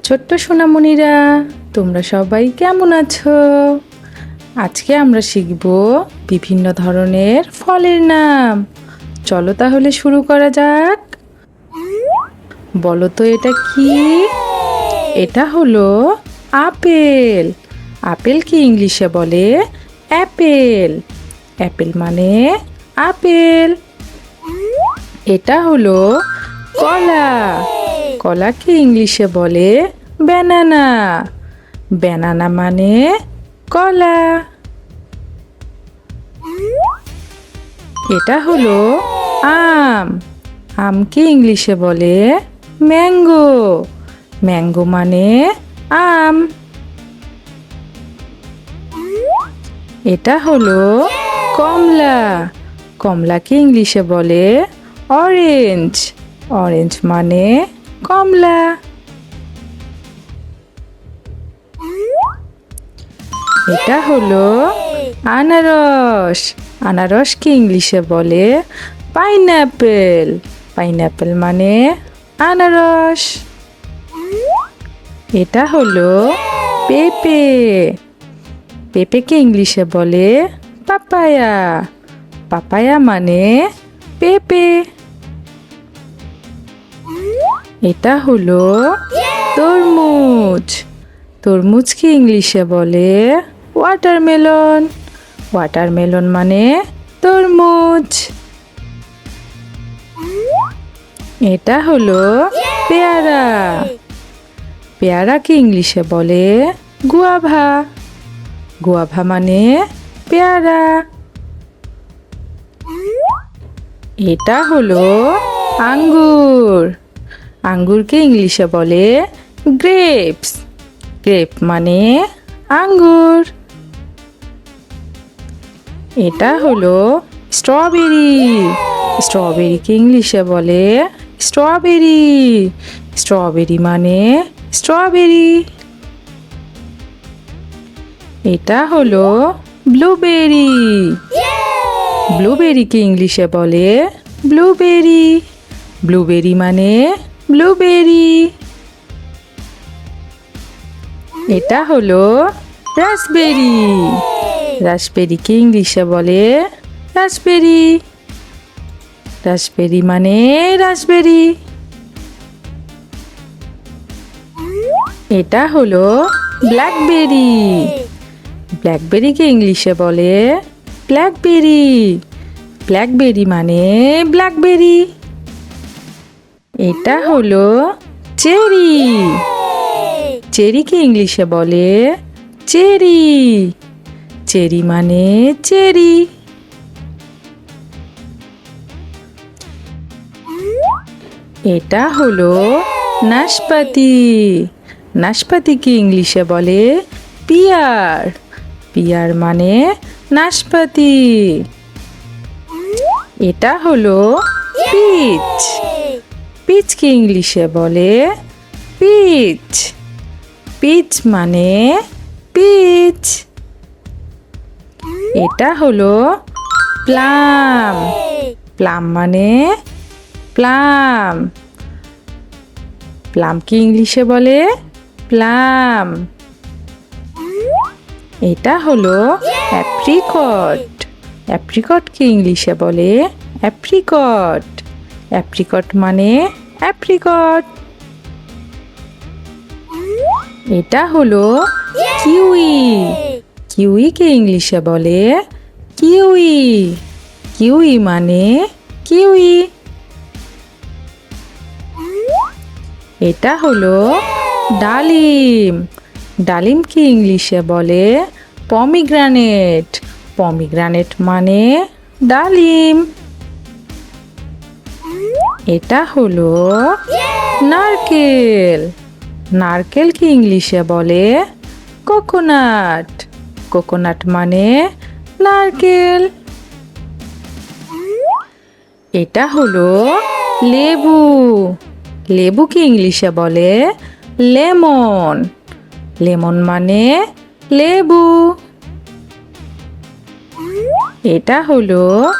ছোট্ট সোনামণিরা, তোমরা সবাই কেমন আছো? আজকে আমরা শিখব বিভিন্ন ধরনের ফলের নাম। চলো তাহলে শুরু করা যাক। বলো তো এটা কি? এটা হলো আপেল। আপেল কি ইংলিশে বলে অ্যাপেল। অ্যাপেল মানে আপেল। এটা হলো কলা। কলা কি ইংলিশে বলে ব্যানানা। ব্যানানা মানে কলা। এটা হলো আম। আম কি ইংলিশে বলে ম্যাঙ্গো। ম্যাঙ্গো মানে আম। এটা হলো কমলা। কমলা কি ইংলিশে বলে অরেঞ্জ। অরেঞ্জ মানে কমলা। এটা হলো আনারস। আনারস কি ইংলিশে বলে পাইনঅ্যাপেল। পাইনঅ্যাপেল মানে আনারস। এটা হলো পেঁপে। পেঁপে কি ইংলিশে বলে পাপায়া। পাপায়া মানে পেঁপে। এটা হলো তরমুজ। তরমুজ কি ইংলিশে বলে ওয়াটারমেলন। ওয়াটারমেলন মানে তরমুজ। এটা হলো পেয়ারা। পেয়ারা কি ইংলিশে বলে গুয়াভা। গুয়াভা মানে পেয়ারা। এটা হলো আঙ্গুর। আঙ্গুরকে ইংলিশে বলে গ্রেপস। গ্রেপ মানে আঙ্গুর। এটা হলো স্ট্রবেরি। স্ট্রবেরিকে ইংলিশে বলে স্ট্রবেরি। স্ট্রবেরি মানে স্ট্রবেরি। এটা হলো ব্লুবেরি। ব্লুবেরিকে ইংলিশে বলে ব্লুবেরি। ব্লুবেরি মানে ব্লুবেরি। এটা হলো রাসবেরি। রাসবেরিকে ইংলিশে বলে রাসবেরি। রাসবেরি মানে রাসবেরি। এটা হলো ব্ল্যাকবেরি। ব্ল্যাকবেরিকে ইংলিশে বলে ব্ল্যাকবেরি। ব্ল্যাকবেরি মানে ব্ল্যাকবেরি। এটা হলো চেরি। চেরিকে ইংলিশে বলে চেরি। চেরি মানে চেরি। এটা হলো নাশপাতি। নাশপাতি কি ইংলিশে বলে পিয়ার। পিয়ার মানে নাশপাতি। এটা হলো পিচ। পিচ কি ইংলিশে বলে পিচ। পিচ মানে পিচ। এটা হলো প্লাম। প্লাম মানে প্লাম। প্লাম কি ইংলিশে বলে প্লাম। এটা হলো অ্যাপ্রিকট। অ্যাপ্রিকট কি ইংলিশে বলে অ্যাপ্রিকট। অ্যাপ্রিকট মানে অ্যাপ্রিকট। এটা হলো কিউই। কিউই কে ইংলিশে বলে কিউই। কিউই মানে কিউই। এটা হলো ডালিম। ডালিম কি ইংলিশে বলে পমিগ্রানেট। পমিগ্রানেট মানে ডালিম। এটা হলো নারকেল। নারকেল কি ইংলিশে বলে কোকোনাট। কোকোনাট মানে নারকেল। এটা হলো লেবু। লেবু কি ইংলিশে বলে লেমন। লেমন মানে লেবু। এটা হলো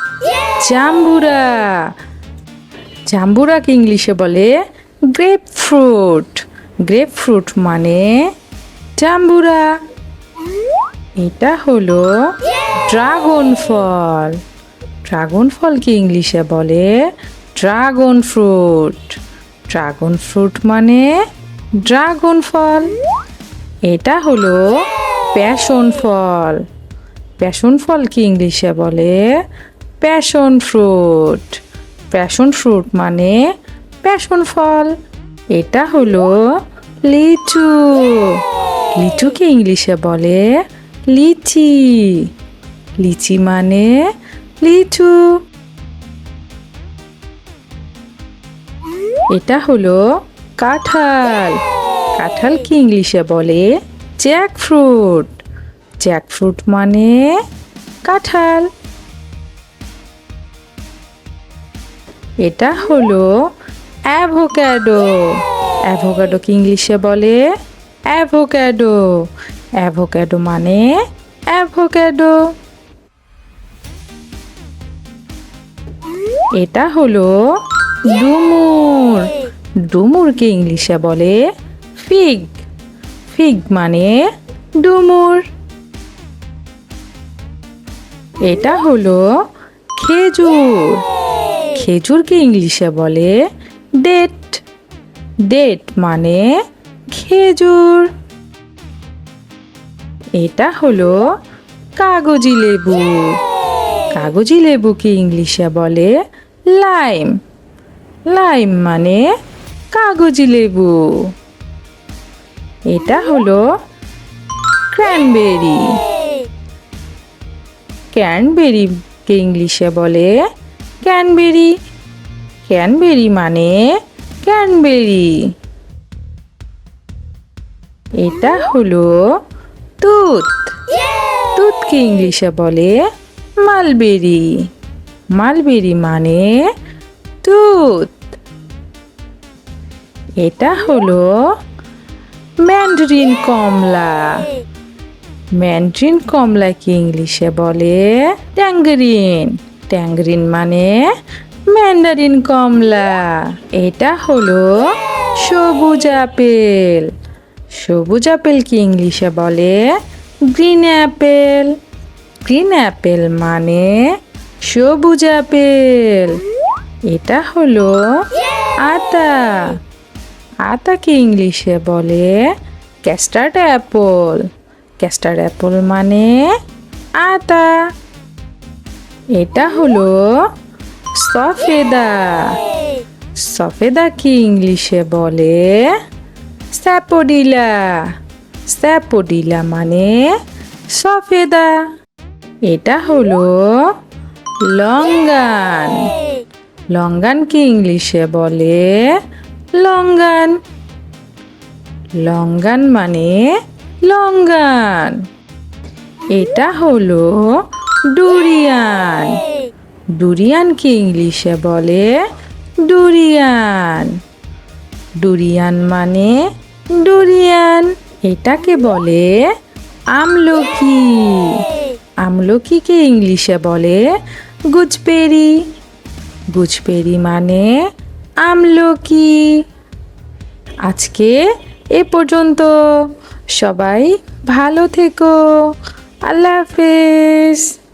জাম্বুরা। জাম্বুরা কি ইংলিশে বলে গ্রেপ ফ্রুট। গ্রেপফ্রুট মানে জাম্বুরা। এটা হলো ড্রাগন ফল। ড্রাগন ফলকে ইংলিশে বলে ড্রাগন ফ্রুট। ড্রাগন ফ্রুট মানে ড্রাগন ফল। এটা হলো প্যাশন ফল। প্যাশন ফলকে ইংলিশে বলে প্যাশন ফ্রুট। প্যাশন ফ্রুট মানে প্যাশন ফল। এটা হলো লিচু। লিচুকে ইংলিশে বলে লিচি। লিচি মানে লিচু। এটা হলো কাঁঠাল। কাঁঠালকে ইংলিশে বলে জ্যাকফ্রুট। জ্যাকফ্রুট মানে কাঁঠাল। এটা হলো অ্যাভোক্যাডো। অ্যাভোক্যাডোকে ইংলিশে বলে অ্যাভোক্যাডো। অ্যাভোক্যাডো মানে অ্যাভোক্যাডো। এটা হলো ডুমুর। ডুমুরকে ইংলিশে বলে ফিগ। ফিগ মানে ডুমুর। এটা হলো খেজুর। খেজুরকে ইংলিশে বলে ডেট। ডেট মানে খেজুর। এটা হলো কাগজি লেবু। কাগজি লেবুকে ইংলিশে বলে লাইম। লাইম মানে কাগজি লেবু। এটা হলো ক্র্যানবেরি। ক্র্যানবেরিকে ইংলিশে বলে ক্যানবেরি। ক্যানবেরি মানে ক্যানবেরি। এটা হলো তুত। তুতকে ইংলিশে বলে মালবেরি। মালবেরি মানে তুত। এটা হলো ম্যান্ডারিন কমলা। ম্যান্ডারিন কমলাকে ইংলিশে বলে ট্যাঙ্গারিন। ট্যাঙ্গারিন মানে ম্যান্ডারিন কমলা। এটা হলো সবুজ আপেল। সবুজ আপেলকে ইংলিশে বলে গ্রিন অ্যাপেল। গ্রিন অ্যাপেল মানে সবুজ আপেল। এটা হলো আতা। আতাকে ইংলিশে বলে ক্যাস্টার্ড অ্যাপল। ক্যাস্টার্ড অ্যাপল মানে আতা। এটা হলো সফেদা। সফেদাকে ইংলিশে বলে স্যাপোডিলা। স্যাপোডিলা মানে সফেদা। এটা হলো লঙ্গান। লঙ্গানকে ইংলিশে বলে লঙ্গান। লঙ্গান মানে লঙ্গান। এটা হলো ডুরিয়ান। ডুরিয়ানকে ইংলিশে বলে ডুরিয়ান। ডুরিয়ান মানে ডুরিয়ান। এটাকে বলে আমলকি। আমলকিকে ইংলিশে বলে গুজবেরি। গুজবেরি মানে আমলকি। আজকে এ পর্যন্ত। সবাই ভালো থেকো। আল্লাহ হাফেজ।